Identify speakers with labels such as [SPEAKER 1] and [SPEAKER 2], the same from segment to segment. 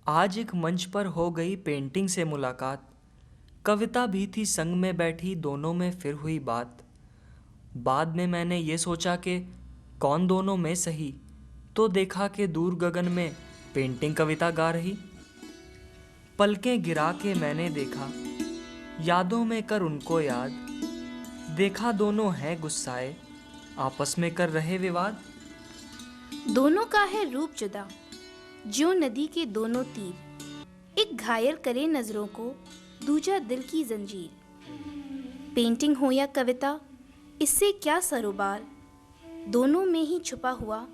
[SPEAKER 1] आज एक मंच पर हो गई पेंटिंग से मुलाकात। कविता भी थी संग में बैठी, दोनों में फिर हुई बात। बाद में मैंने ये सोचा कि कौन दोनों में सही, तो देखा कि दूर गगन में पेंटिंग कविता गा रही। पलकें गिरा के मैंने देखा, यादों में कर उनको याद। देखा दोनों हैं गुस्साए, आपस में कर रहे विवाद।
[SPEAKER 2] दोनों का है रूप जुदा, ज्यों नदी के दोनों तीर। एक घायल करे नजरों को, दूजा दिल की जंजीर। पेंटिंग हो या कविता, इससे क्या सरोबार, दोनों में ही छुपा हुआ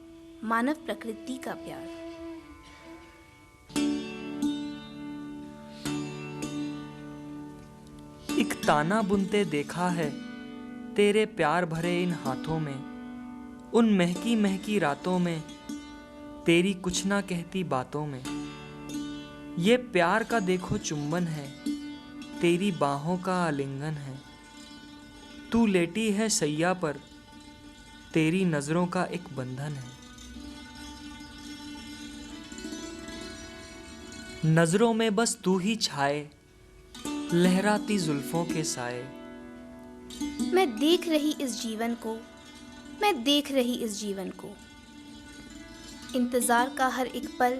[SPEAKER 2] मानव प्रकृति का प्यार।
[SPEAKER 1] एक ताना बुनते देखा है तेरे प्यार भरे इन हाथों में, उन महकी महकी रातों में, तेरी कुछ ना कहती बातों में। ये प्यार का देखो चुंबन है, तेरी बाहों का आलिंगन है। तू लेटी है सैया पर, तेरी नजरों का एक बंधन है। नजरों में बस तू ही छाए, लहराती जुल्फों के साए।
[SPEAKER 2] मैं देख रही इस जीवन को, मैं देख रही इस जीवन को। इंतजार का हर एक पल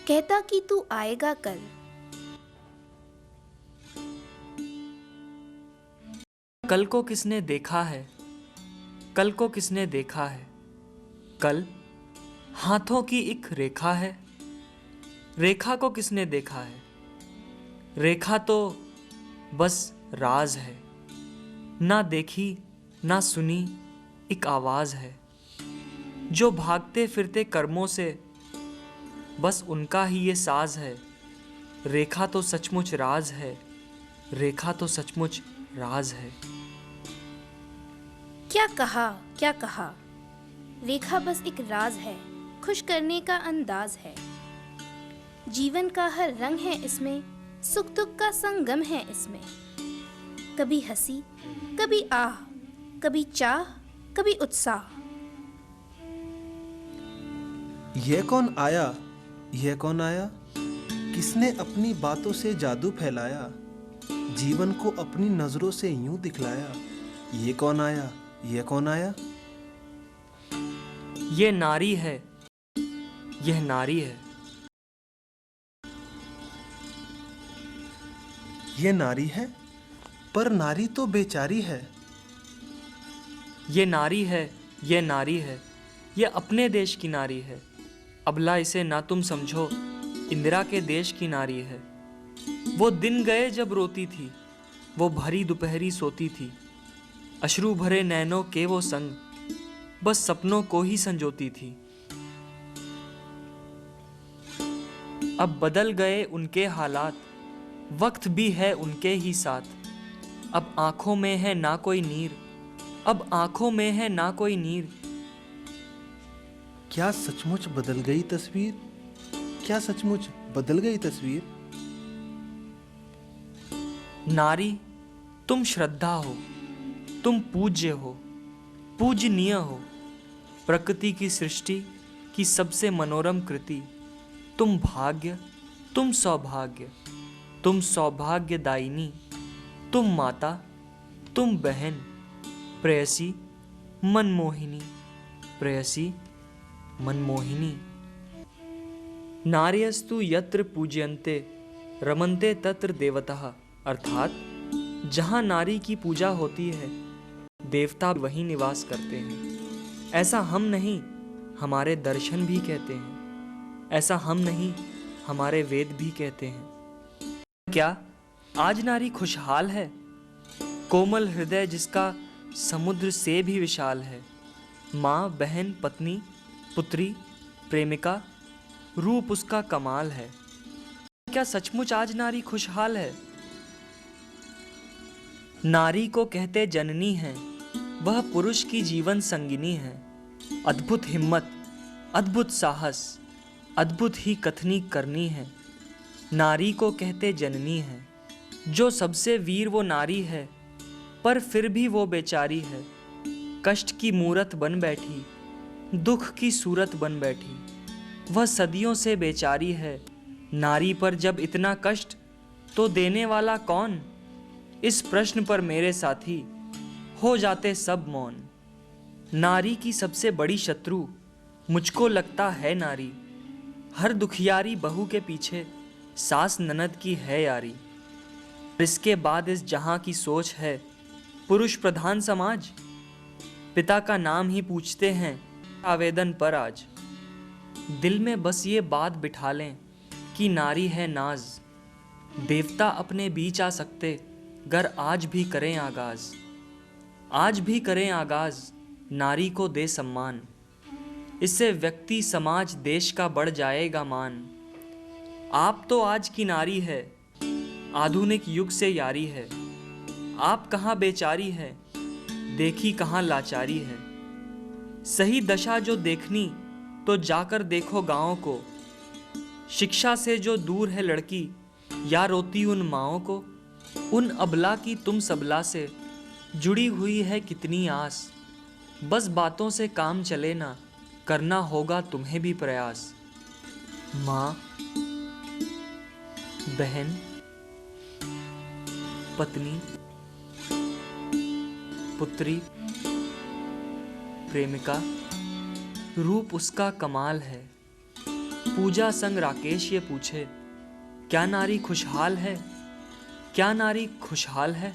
[SPEAKER 2] कहता कि तू आएगा कल।
[SPEAKER 1] कल को किसने देखा है, कल को किसने देखा है। कल हाथों की एक रेखा है, रेखा को किसने देखा है। रेखा तो बस राज है, ना देखी ना सुनी एक आवाज है। जो भागते फिरते कर्मों से, बस उनका ही ये साज है। रेखा तो सचमुच राज है, रेखा तो सचमुच राज है।
[SPEAKER 2] क्या कहा, क्या कहा, रेखा बस एक राज है, खुश करने का अंदाज है। जीवन का हर रंग है इसमें, सुख दुख का संगम है इसमें। कभी हंसी, कभी आह, कभी चाह, कभी उत्साह।
[SPEAKER 3] यह कौन आया, यह कौन आया, किसने अपनी बातों से जादू फैलाया, जीवन को अपनी नजरों से यूं दिखलाया। ये कौन आया, यह कौन आया।
[SPEAKER 1] ये नारी है, यह नारी है।
[SPEAKER 3] ये नारी है, पर नारी तो बेचारी है।
[SPEAKER 1] ये नारी है, ये नारी है, ये अपने देश की नारी है। अबला इसे ना तुम समझो, इंदिरा के देश की नारी है। वो दिन गए जब रोती थी, वो भरी दोपहरी सोती थी। अश्रु भरे नैनों के वो संग, बस सपनों को ही संजोती थी। अब बदल गए उनके हालात, वक्त भी है उनके ही साथ। अब आंखों में है ना कोई नीर, अब आंखों में है ना कोई नीर।
[SPEAKER 3] क्या सचमुच बदल गई तस्वीर, क्या सचमुच बदल गई तस्वीर।
[SPEAKER 1] नारी तुम श्रद्धा हो, तुम पूज्य हो, पूजनीय हो। प्रकृति की सृष्टि की सबसे मनोरम कृति। तुम भाग्य, तुम सौभाग्य, तुम सौभाग्यदायिनी। तुम माता, तुम बहन, प्रेयसी, मनमोहिनी, प्रेयसी, मनमोहिनी। नार्यस्तु यत्र पूज्यन्ते रमन्ते तत्र देवताः। अर्थात जहाँ नारी की पूजा होती है, देवता वहीं निवास करते हैं। ऐसा हम नहीं, हमारे दर्शन भी कहते हैं। ऐसा हम नहीं, हमारे वेद भी कहते हैं। क्या आज नारी खुशहाल है? कोमल हृदय जिसका समुद्र से भी विशाल है। माँ, बहन, पत्नी, पुत्री, प्रेमिका, रूप उसका कमाल है। क्या सचमुच आज नारी खुशहाल है? नारी को कहते जननी है, वह पुरुष की जीवन संगिनी है। अद्भुत हिम्मत, अद्भुत साहस, अद्भुत ही कथनी करनी है। नारी को कहते जननी है, जो सबसे वीर वो नारी है, पर फिर भी वो बेचारी है। कष्ट की मूरत बन बैठी, दुख की सूरत बन बैठी। वह सदियों से बेचारी है, नारी पर जब इतना कष्ट तो देने वाला कौन? इस प्रश्न पर मेरे साथी हो जाते सब मौन। नारी की सबसे बड़ी शत्रु मुझको लगता है नारी। हर दुखियारी बहू के पीछे सास ननद की है यारी। इसके बाद इस जहां की सोच है पुरुष प्रधान समाज। पिता का नाम ही पूछते हैं आवेदन पर आज। दिल में बस ये बात बिठा लें कि नारी है नाज। देवता अपने बीच आ सकते गर आज भी करें आगाज। आज भी करें आगाज, नारी को दे सम्मान। इससे व्यक्ति समाज देश का बढ़ जाएगा मान। आप तो आज की नारी है, आधुनिक युग से यारी है। आप कहाँ बेचारी है, देखी कहाँ लाचारी है। सही दशा जो देखनी तो जाकर देखो गाँव को। शिक्षा से जो दूर है लड़की या रोती उन माँओं को। उन अबला की तुम सबला से जुड़ी हुई है कितनी आस। बस बातों से काम चले ना, करना होगा तुम्हें भी प्रयास। माँ, बहन, पत्नी, पुत्री, प्रेमिका, रूप उसका कमाल है। पूजा संग राकेश ये पूछे, क्या नारी खुशहाल है? क्या नारी खुशहाल है?